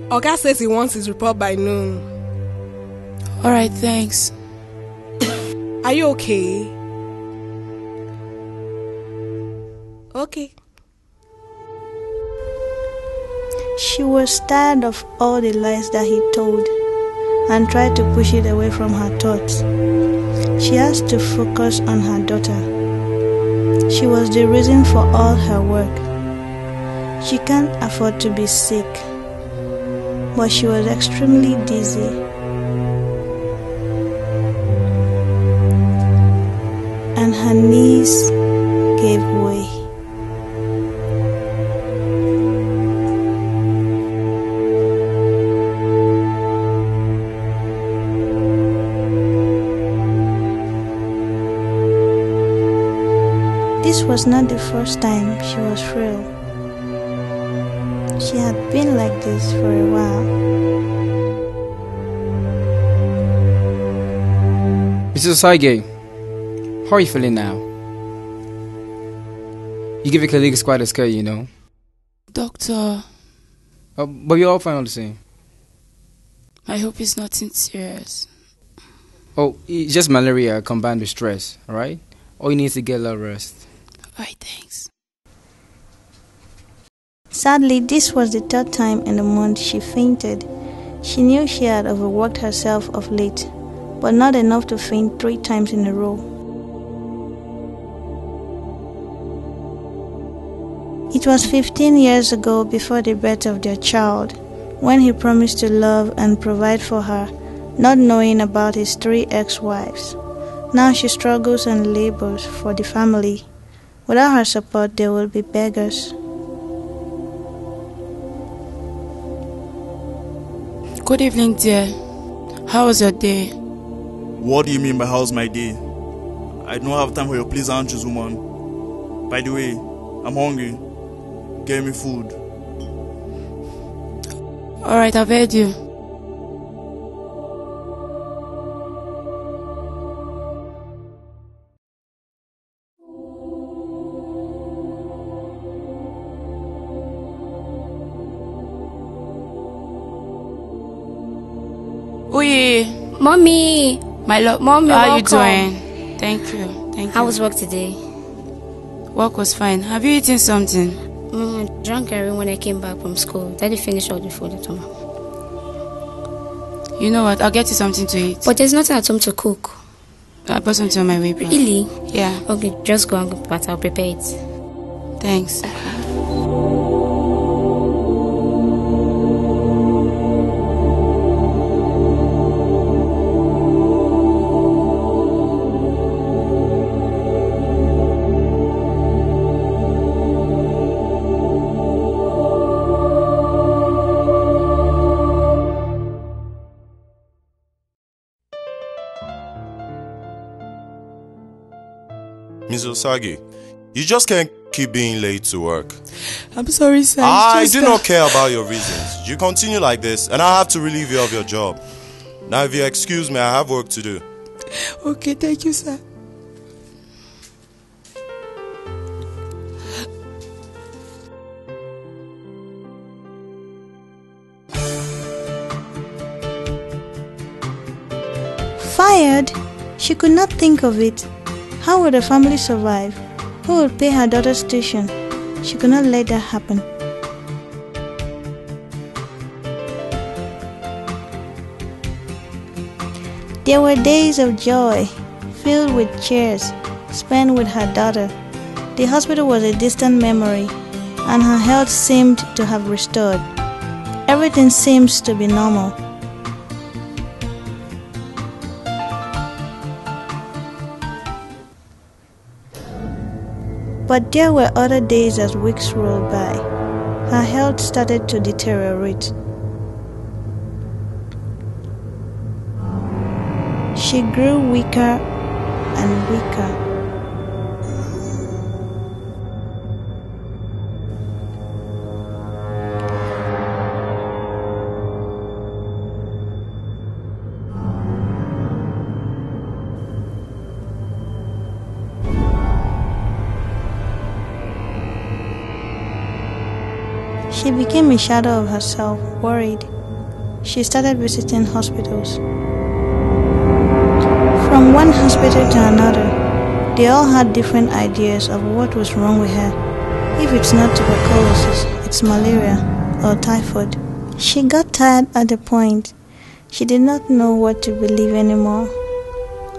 Oga says he wants his report by noon. Alright, thanks. Are you okay? Okay. She was tired of all the lies that he told and tried to push it away from her thoughts. She has to focus on her daughter. She was the reason for all her work. She can't afford to be sick, but she was extremely dizzy. And her knees gave way. This was not the first time she was frail. She had been like this for a while. Mrs. Osage, how are you feeling now? You give your colleagues quite a scare, you know. Doctor. But you're all fine all the same. I hope it's nothing serious. Oh, it's just malaria combined with stress, alright? All you need is to get a lot of rest. Alright, thanks. Sadly, this was the third time in the month she fainted. She knew she had overworked herself of late, but not enough to faint 3 times in a row. It was 15 years ago, before the birth of their child, when he promised to love and provide for her, not knowing about his 3 ex-wives. Now she struggles and labors for the family. Without her support, they will be beggars. Good evening, dear. How was your day? What do you mean by how's my day? I don't have time for your pleasantries, woman. By the way, I'm hungry. Get me food. Alright, I've heard you. Uye. Mommy! My love, Mommy, how are you welcome. doing? Thank you. How was work today? Work was fine. Have you eaten something? I drank everything when I came back from school. Daddy finished all the food at home. You know what? I'll get you something to eat. But there's nothing at home to cook. I bought something on my way back. Really? Yeah. Okay, just go and cook, but I'll prepare it. Thanks. Ms. Osage, you just can't keep being late to work. I'm sorry, sir. I do not care about your reasons. You continue like this, and I have to relieve you of your job. Now, if you excuse me, I have work to do. Okay, thank you, sir. Fired? She could not think of it. How would the family survive? Who would pay her daughter's tuition? She could not let that happen. There were days of joy, filled with cheers, spent with her daughter. The hospital was a distant memory, and her health seemed to have restored. Everything seems to be normal. But there were other days as weeks rolled by. Her health started to deteriorate. She grew weaker and weaker. She became a shadow of herself, worried, she started visiting hospitals. From one hospital to another, they all had different ideas of what was wrong with her. If it's not tuberculosis, it's malaria or typhoid. She got tired at the point she did not know what to believe anymore.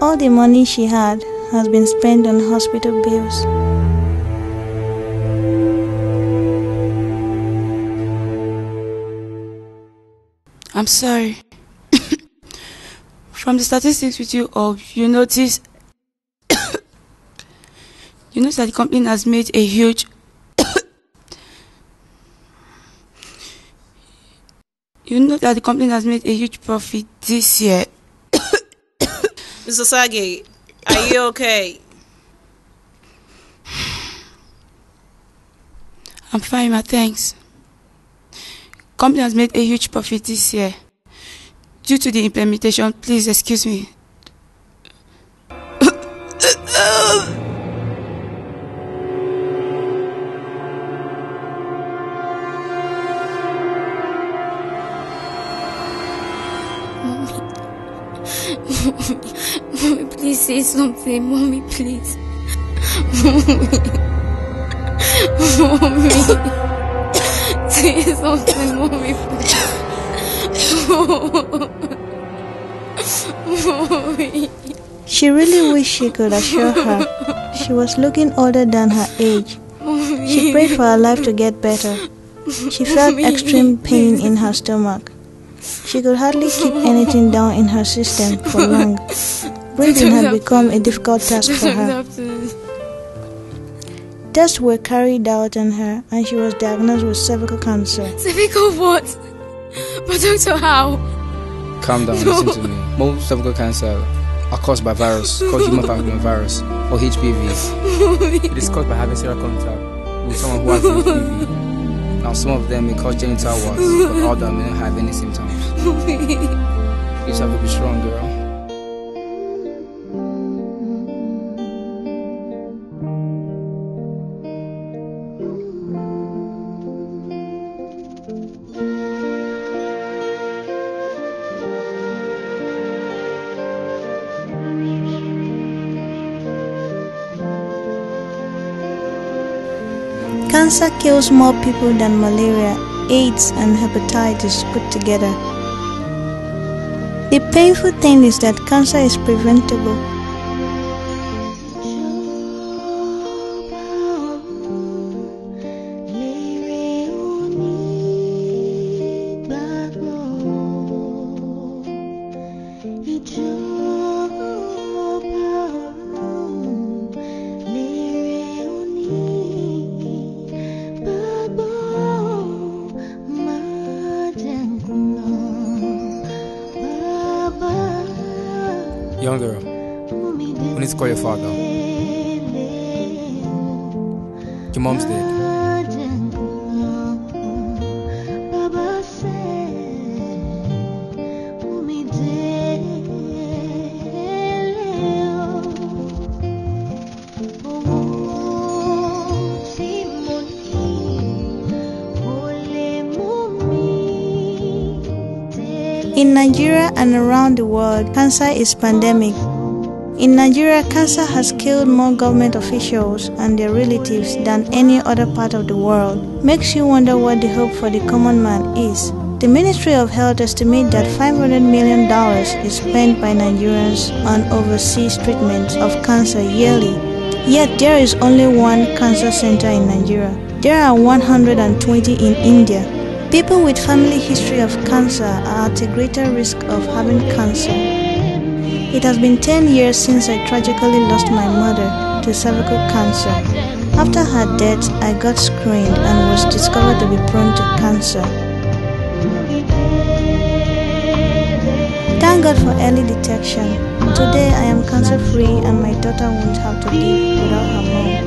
All the money she had has been spent on hospital bills. I'm sorry. From the statistics with you all, you notice that the company has made a huge profit this year. Mr. Sage, are you okay? I'm fine, ma, thanks. Company has made a huge profit this year. Due to the implementation, please excuse me. Mommy, please say something. Mommy, please. Mommy. Say something, Mommy, please. Mommy. She really wished she could assure her she was looking older than her age. She prayed for her life to get better. She felt extreme pain in her stomach. She could hardly keep anything down in her system for long. Breathing had become a difficult task for her. Tests were carried out on her and she was diagnosed with cervical cancer. Cervical what? But doctor, how? Calm down, listen to me. Most cervical cancer are caused by virus called human papillomavirus or HPV. It is caused by having serial contact with someone who has HPV. Now some of them may cause genital warts, but all of them may not have any symptoms. You just have to be strong, girl. Cancer kills more people than malaria, AIDS, and hepatitis put together. The painful thing is that cancer is preventable. Young girl, we need to call your father. Your mom's dead. In Nigeria and around the world, cancer is pandemic. In Nigeria, cancer has killed more government officials and their relatives than any other part of the world. Makes you wonder what the hope for the common man is. The Ministry of Health estimates that $500 million is spent by Nigerians on overseas treatments of cancer yearly. Yet there is only one cancer center in Nigeria. There are 120 in India. People with family history of cancer are at a greater risk of having cancer. It has been 10 years since I tragically lost my mother to cervical cancer. After her death, I got screened and was discovered to be prone to cancer. Thank God for early detection. Today I am cancer-free and my daughter won't have to live without her mom.